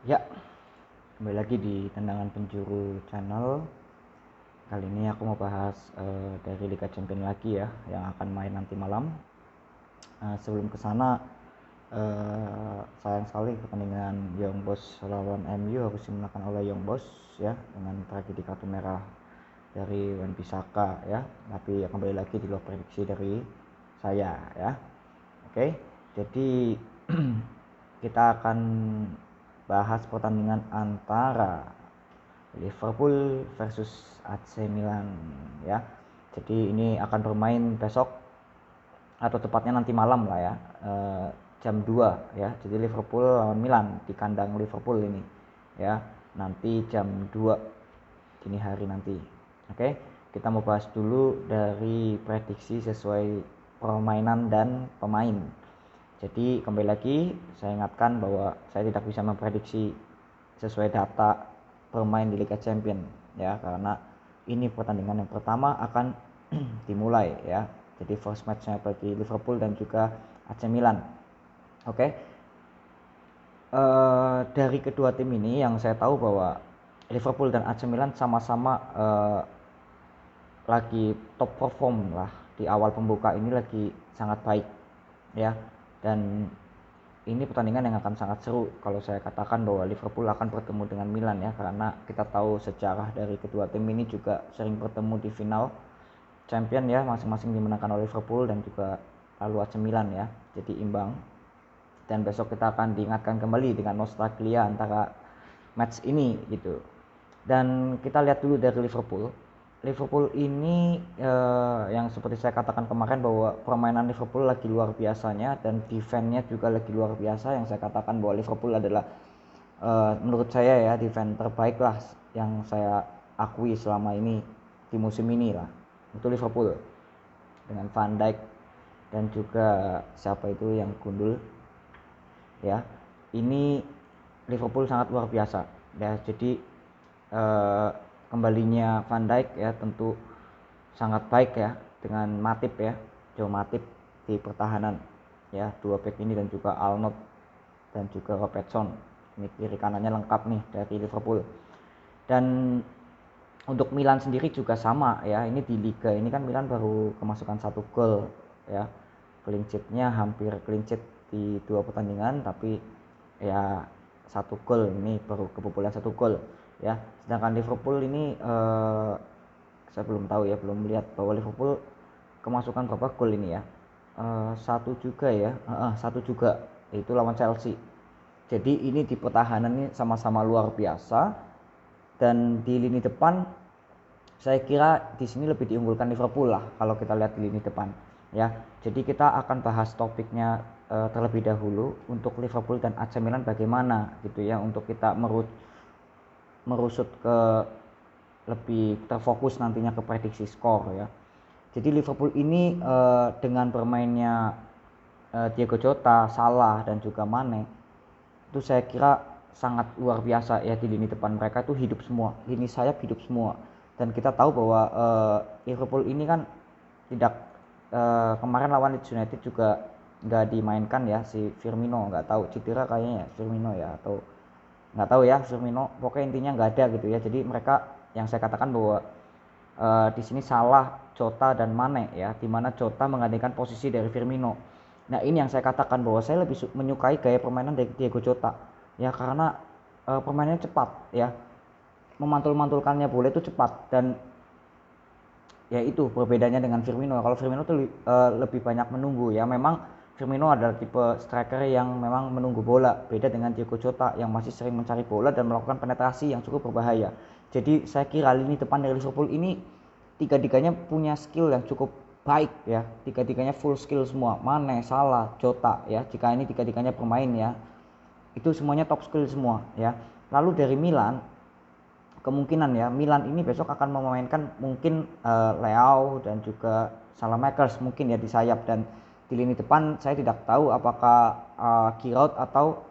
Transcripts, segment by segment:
Ya, kembali lagi di Tendangan Penjuru Channel. Kali ini aku mau bahas dari Liga Champions lagi ya, yang akan main nanti malam. Sebelum kesana, sayang sekali pertandingan Young Boys lawan MU harus dimenangkan oleh Young Boys ya, dengan tragedi kartu merah dari Wan Bissaka ya. Tapi ya, kembali lagi di luar prediksi dari saya ya. Oke, jadi kita akan bahas pertandingan antara Liverpool versus AC Milan ya. Jadi ini akan bermain besok atau tepatnya nanti malam lah ya, jam 2 ya. Jadi Liverpool lawan Milan di kandang Liverpool ini ya, nanti jam 2 dini hari nanti. Oke, kita mau bahas dulu dari prediksi sesuai permainan dan pemain. Jadi kembali lagi saya ingatkan bahwa saya tidak bisa memprediksi sesuai data bermain di Liga Champions ya, karena ini pertandingan yang pertama akan dimulai ya. Jadi first match-nya bagi Liverpool dan juga AC Milan. Oke. Dari kedua tim ini yang saya tahu bahwa Liverpool dan AC Milan sama-sama lagi top perform lah di awal pembuka ini, lagi sangat baik ya. Dan ini pertandingan yang akan sangat seru kalau saya katakan bahwa Liverpool akan bertemu dengan Milan ya, karena kita tahu sejarah dari kedua tim ini juga sering bertemu di final champion ya, masing-masing dimenangkan oleh Liverpool dan juga lalu AC Milan ya, jadi imbang. Dan besok kita akan diingatkan kembali dengan nostalgia antara match ini gitu. Dan kita lihat dulu dari Liverpool. Liverpool ini yang seperti saya katakan kemarin bahwa permainan Liverpool lagi luar biasanya dan defense-nya juga lagi luar biasa. Yang saya katakan bahwa Liverpool adalah menurut saya ya defense terbaik lah yang saya akui selama ini di musim ini lah. Itu Liverpool dengan Van Dijk dan juga siapa itu yang gundul ya. Ini Liverpool sangat luar biasa ya. Jadi kembalinya Van Dijk ya tentu sangat baik ya, dengan Matip ya, Joe Matip di pertahanan ya, dua back ini dan juga Arnold dan juga Robertson. Ini kiri kanannya lengkap nih dari Liverpool. Dan untuk Milan sendiri juga sama ya, ini di Liga ini kan Milan baru kemasukan 1 gol ya, clean sheet-nya hampir clean sheet di 2 pertandingan, tapi ya 1 gol, ini baru kebobolan 1 gol ya. Sedangkan Liverpool ini saya belum tahu ya, belum melihat bahwa Liverpool kemasukan berapa gol ini ya. Satu juga ya, satu juga, itu lawan Chelsea. Jadi ini di pertahanan ini sama-sama luar biasa. Dan di lini depan saya kira di sini lebih diunggulkan Liverpool lah kalau kita lihat di lini depan ya. Jadi kita akan bahas topiknya terlebih dahulu untuk Liverpool dan AC Milan bagaimana gitu ya, untuk kita merusut ke lebih terfokus nantinya ke prediksi skor ya. Jadi Liverpool ini dengan bermainnya Diego Jota, Salah dan juga Mane, itu saya kira sangat luar biasa ya. Di lini depan mereka itu hidup semua, lini sayap hidup semua. Dan kita tahu bahwa Liverpool ini kan tidak kemarin lawan Leeds United juga nggak dimainkan ya si Firmino, nggak tahu cedera kayaknya ya Firmino ya, atau nggak tahu ya Firmino, pokoknya intinya nggak ada gitu ya. Jadi mereka, yang saya katakan bahwa di sini Salah, Jota dan Mane ya, dimana Jota menggantikan posisi dari Firmino. Nah ini yang saya katakan bahwa saya lebih menyukai gaya permainan dari Diego Jota ya, karena permainannya cepat ya, memantul-mantulkannya bola itu cepat. Dan ya itu perbedaannya dengan Firmino. Kalau Firmino tuh lebih banyak menunggu ya. Memang Firmino adalah tipe striker yang memang menunggu bola, beda dengan Diego Jota yang masih sering mencari bola dan melakukan penetrasi yang cukup berbahaya. Jadi saya kira lini depan dari Liverpool ini tiga-tiganya punya skill yang cukup baik ya, tiga-tiganya full skill semua, Mane, Salah, Jota ya. Jika ini tiga-tiganya bermain ya, itu semuanya top skill semua ya. Lalu dari Milan, kemungkinan ya Milan ini besok akan memainkan mungkin Leao dan juga Saelemaekers mungkin ya di sayap. Dan di lini depan saya tidak tahu apakah Giroud atau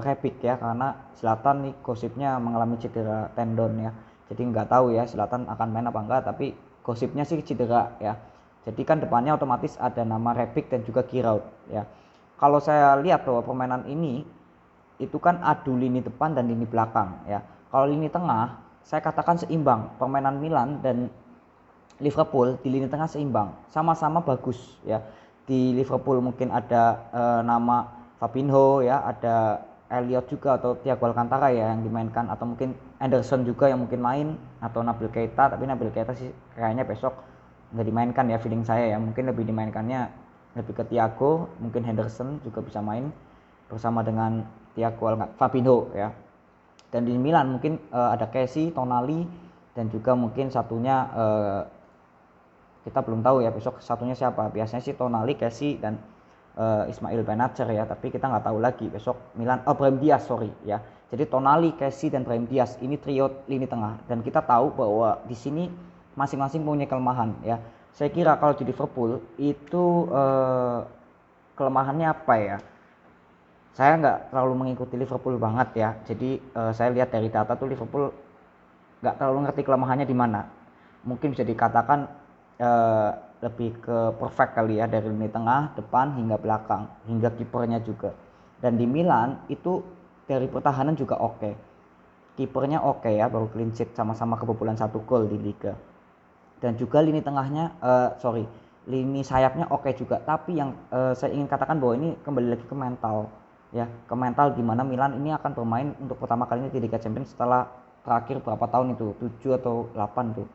Rebic ya, karena Zlatan nih gosipnya mengalami cedera tendon ya. Jadi nggak tahu ya Zlatan akan main apa enggak, tapi gosipnya sih cedera ya. Jadi kan depannya otomatis ada nama Rebic dan juga Giroud ya. Kalau saya lihat bahwa permainan ini itu kan adu lini depan dan lini belakang ya. Kalau lini tengah saya katakan seimbang, permainan Milan dan Liverpool di lini tengah seimbang, sama-sama bagus ya. Di Liverpool mungkin ada nama Fabinho ya, ada Elliot juga atau Thiago Alcantara ya yang dimainkan, atau mungkin Anderson juga yang mungkin main, atau Nabil Keita, tapi Nabil Keita sih kayaknya besok nggak dimainkan ya, feeling saya ya, mungkin lebih dimainkannya lebih ke Thiago, mungkin Henderson juga bisa main bersama dengan Fabinho ya. Dan di Milan mungkin ada Kessie, Tonali, dan juga mungkin satunya kita belum tahu ya besok satunya siapa. Biasanya sih Tonali, Kessie, dan Ismail Benacer ya, tapi kita nggak tahu lagi besok Milan. Brahim Diaz sorry ya. Jadi Tonali, Kessie, dan Brahim Diaz ini trio lini tengah, dan kita tahu bahwa di sini masing-masing punya kelemahan ya. Saya kira kalau di Liverpool itu kelemahannya apa ya? Saya nggak terlalu mengikuti Liverpool banget ya. Jadi saya lihat dari data tuh Liverpool nggak terlalu ngerti kelemahannya di mana. Mungkin bisa dikatakan lebih ke perfect kali ya, dari lini tengah, depan hingga belakang, hingga kipernya juga. Dan di Milan itu dari pertahanan juga oke. Kipernya oke ya, baru clean sheet, sama-sama kebobolan 1 gol di liga. Dan juga lini tengahnya lini sayapnya oke juga. Tapi yang saya ingin katakan bahwa ini kembali lagi ke mental ya, ke mental gimana Milan ini akan bermain untuk pertama kalinya di Liga Champions setelah terakhir berapa tahun itu, 7 atau 8 tuh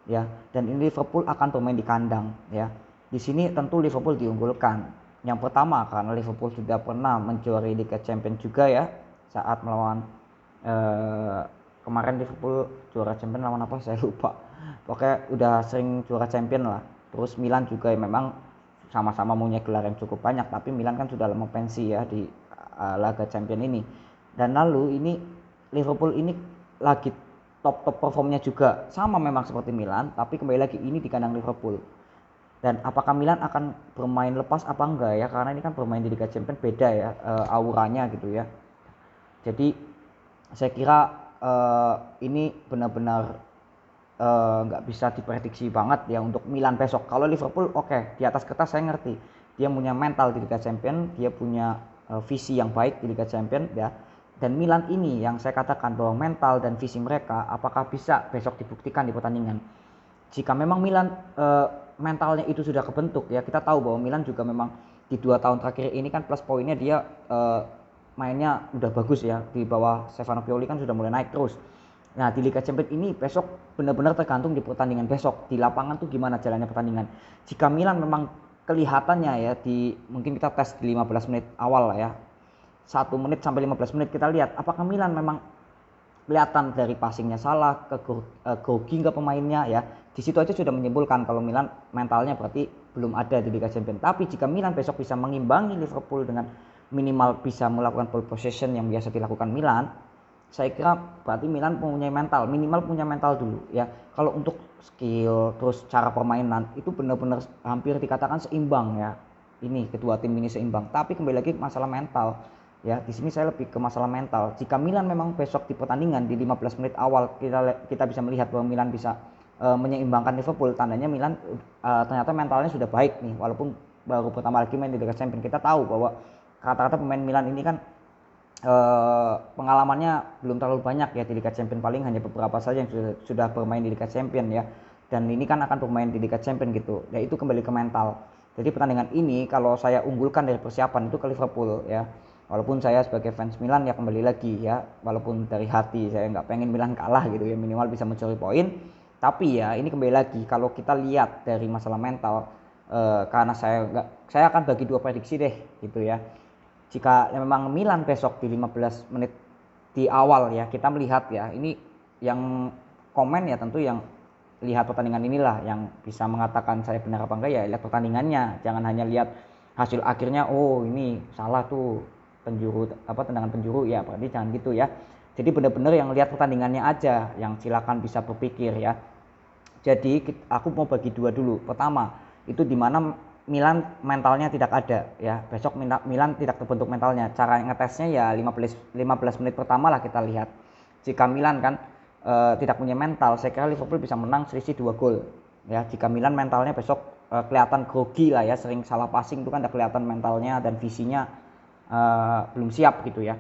ya. Dan ini Liverpool akan bermain di kandang ya. Di sini tentu Liverpool diunggulkan. Yang pertama karena Liverpool sudah pernah menjuarai Liga Champions juga ya, saat melawan kemarin Liverpool juara Champions lawan apa saya lupa. Pokoknya udah sering juara Champions lah. Terus Milan juga ya, memang sama-sama punya gelar yang cukup banyak, tapi Milan kan sudah lama pensi ya di laga Champions ini. Dan lalu ini Liverpool ini lagi top performnya juga, sama memang seperti Milan, tapi kembali lagi ini di kandang Liverpool. Dan apakah Milan akan bermain lepas apa enggak ya, karena ini kan bermain di Liga Champions beda ya auranya gitu ya. Jadi saya kira ini benar-benar nggak bisa diprediksi banget ya untuk Milan besok. Kalau Liverpool oke, di atas kertas saya ngerti dia punya mental di Liga Champions, dia punya visi yang baik di Liga Champions ya. Dan Milan ini yang saya katakan bahwa mental dan visi mereka apakah bisa besok dibuktikan di pertandingan. Jika memang Milan mentalnya itu sudah kebentuk ya, kita tahu bahwa Milan juga memang di 2 tahun terakhir ini kan plus poinnya dia mainnya udah bagus ya, di bawah Stefano Pioli kan sudah mulai naik terus. Nah di Liga Champions ini besok benar-benar tergantung di pertandingan besok, di lapangan tuh gimana jalannya pertandingan. Jika Milan memang kelihatannya ya, di mungkin kita tes di 15 menit awal lah ya, 1 menit sampai 15 menit kita lihat apakah Milan memang kelihatan dari passingnya salah, ke grogi nggak pemainnya ya. Di situ aja sudah menyimpulkan kalau Milan mentalnya berarti belum ada di Liga Champions. Tapi jika Milan besok bisa mengimbangi Liverpool dengan minimal bisa melakukan ball possession yang biasa dilakukan Milan, saya kira berarti Milan punya mental, minimal punya mental dulu ya. Kalau untuk skill terus cara permainan itu benar-benar hampir dikatakan seimbang ya. Ini kedua tim ini seimbang, tapi kembali lagi masalah mental. Ya, di sini saya lebih ke masalah mental. Jika Milan memang besok di pertandingan di 15 menit awal kita bisa melihat bahwa Milan bisa menyeimbangkan Liverpool, tandanya Milan ternyata mentalnya sudah baik nih, walaupun baru pertama lagi main di Liga Champions. Kita tahu bahwa rata-rata pemain Milan ini kan pengalamannya belum terlalu banyak ya di Liga Champions, paling hanya beberapa saja yang sudah bermain di Liga Champions ya. Dan ini kan akan bermain di Liga Champions gitu. Ya itu kembali ke mental. Jadi pertandingan ini kalau saya unggulkan dari persiapan itu ke Liverpool ya. Walaupun saya sebagai fans Milan ya kembali lagi ya, walaupun dari hati saya nggak pengen Milan kalah gitu ya, minimal bisa mencuri poin. Tapi ya ini kembali lagi kalau kita lihat dari masalah mental, karena saya akan bagi 2 prediksi deh gitu ya. Jika memang Milan besok di 15 menit di awal ya, kita melihat ya, ini yang komen ya tentu yang lihat pertandingan inilah yang bisa mengatakan saya benar apa enggak ya, lihat pertandingannya, jangan hanya lihat hasil akhirnya oh ini salah tuh tendangan penjuru ya, berarti jangan gitu ya. Jadi benar-benar yang lihat pertandingannya aja yang silakan bisa berpikir ya. Jadi aku mau bagi 2 dulu. Pertama itu dimana Milan mentalnya tidak ada ya, besok Milan tidak terbentuk mentalnya. Cara ngetesnya ya 15 menit pertama lah kita lihat. Jika Milan kan tidak punya mental, saya kira Liverpool bisa menang selisih 2 gol ya. Jika Milan mentalnya besok kelihatan grogi lah ya, sering salah passing itu kan ada kelihatan mentalnya dan visinya belum siap gitu ya.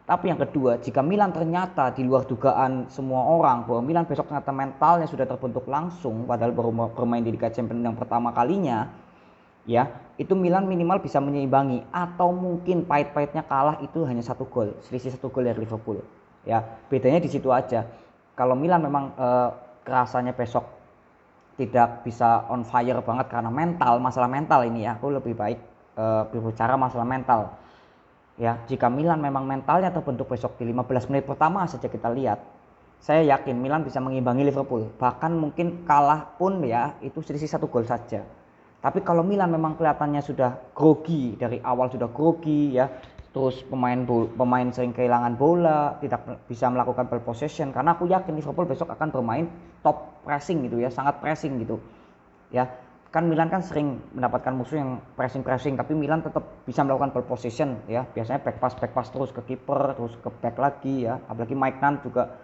Tapi yang kedua, jika Milan ternyata di luar dugaan semua orang bahwa Milan besok ternyata mentalnya sudah terbentuk langsung, padahal baru bermain di Liga Champions yang pertama kalinya, ya itu Milan minimal bisa menyeimbangi atau mungkin pahit-pahitnya kalah itu hanya 1 gol, selisih 1 gol dari Liverpool. Ya bedanya di situ aja. Kalau Milan memang kerasanya besok tidak bisa on fire banget karena mental, masalah mental ini ya, aku lebih baik berbicara masalah mental. Ya, jika Milan memang mentalnya terbentuk besok di 15 menit pertama saja kita lihat, saya yakin Milan bisa mengimbangi Liverpool. Bahkan mungkin kalah pun ya itu selisih 1 gol saja. Tapi kalau Milan memang kelihatannya sudah grogi dari awal, sudah grogi ya, terus pemain sering kehilangan bola, tidak bisa melakukan ball possession, karena aku yakin Liverpool besok akan bermain top pressing gitu ya, sangat pressing gitu. Ya, kan Milan kan sering mendapatkan musuh yang pressing, tapi Milan tetap bisa melakukan ball possession ya, biasanya back pass terus ke kiper, terus ke back lagi ya, apalagi Maignan juga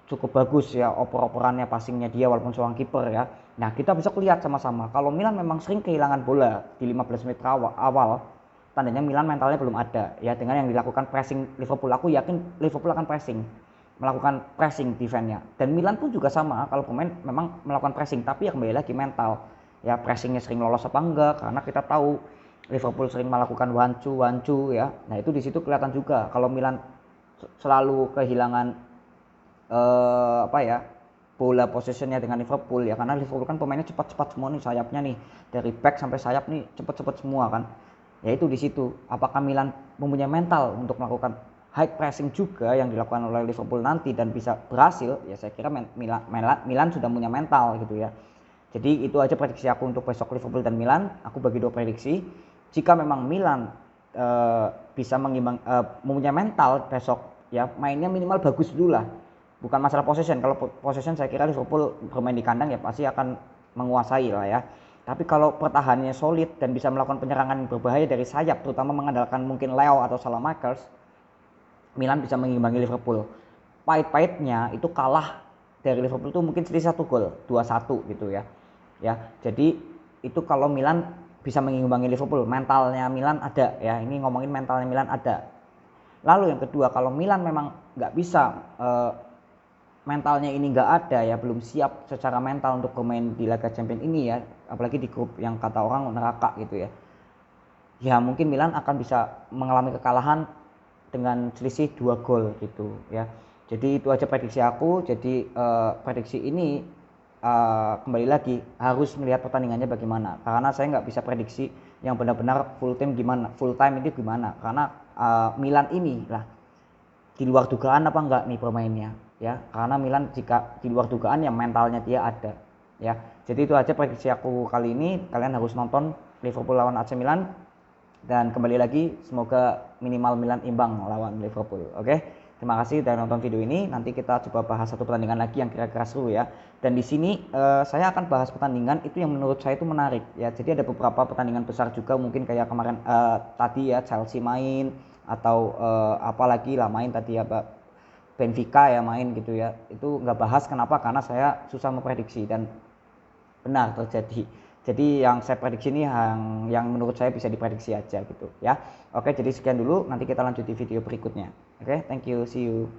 cukup bagus ya oper-operannya, passingnya dia walaupun seorang kiper ya. Nah kita bisa lihat sama-sama kalau Milan memang sering kehilangan bola di 15 menit awal, tandanya Milan mentalnya belum ada ya. Dengan yang dilakukan pressing Liverpool, aku yakin Liverpool akan melakukan pressing defense-nya, dan Milan pun juga sama, kalau pemain memang melakukan pressing, tapi ya kembali lagi mental ya, pressingnya sering lolos apa enggak, karena kita tahu Liverpool sering melakukan wancu ya. Nah itu di situ kelihatan juga kalau Milan selalu kehilangan apa ya, bola possessionnya dengan Liverpool ya, karena Liverpool kan pemainnya cepat-cepat semua nih, sayapnya nih dari back sampai sayap nih cepat-cepat semua kan. Ya itu di situ apakah Milan mempunyai mental untuk melakukan high pressing juga yang dilakukan oleh Liverpool nanti dan bisa berhasil. Ya saya kira Milan sudah punya mental gitu ya. Jadi itu aja prediksi aku untuk besok Liverpool dan Milan. Aku bagi 2 prediksi. Jika memang Milan bisa mempunyai mental besok ya, mainnya minimal bagus dulu lah. Bukan masalah possession. Kalau possession saya kira Liverpool bermain di kandang ya pasti akan menguasai lah ya. Tapi kalau pertahanannya solid dan bisa melakukan penyerangan yang berbahaya dari sayap, terutama mengandalkan mungkin Leo atau Saelemaekers, Milan bisa mengimbangi Liverpool. Pahit-pahitnya itu kalah dari Liverpool itu mungkin selisih 1 gol, 2-1 gitu ya. Ya, jadi itu kalau Milan bisa mengimbangi Liverpool, mentalnya Milan ada ya. Ini ngomongin mentalnya Milan ada. Lalu yang kedua, kalau Milan memang nggak bisa mentalnya ini nggak ada ya, belum siap secara mental untuk bermain di Liga Champions ini ya, apalagi di grup yang kata orang neraka gitu ya. Ya mungkin Milan akan bisa mengalami kekalahan dengan selisih 2 gol gitu ya. Jadi itu aja prediksi aku. Jadi prediksi ini kembali lagi harus melihat pertandingannya bagaimana, karena saya nggak bisa prediksi yang benar-benar full time itu gimana, karena Milan ini lah di luar dugaan apa enggak nih permainnya ya, karena Milan jika di luar dugaan ya mentalnya dia ada ya. Jadi itu aja prediksi aku kali ini. Kalian harus nonton Liverpool lawan AC Milan, dan kembali lagi semoga minimal Milan imbang lawan Liverpool. Oke, terima kasih sudah nonton video ini. Nanti kita coba bahas satu pertandingan lagi yang kira-kira seru ya. Dan di sini saya akan bahas pertandingan itu yang menurut saya itu menarik ya. Jadi ada beberapa pertandingan besar juga, mungkin kayak kemarin tadi ya Chelsea main, atau apalagi lah main tadi ya Benfica ya main gitu ya. Itu nggak bahas, kenapa? Karena saya susah memprediksi dan benar terjadi. Jadi yang saya prediksi ini yang menurut saya bisa diprediksi aja gitu ya. Oke, jadi sekian dulu, nanti kita lanjut di video berikutnya. Oke, thank you, see you.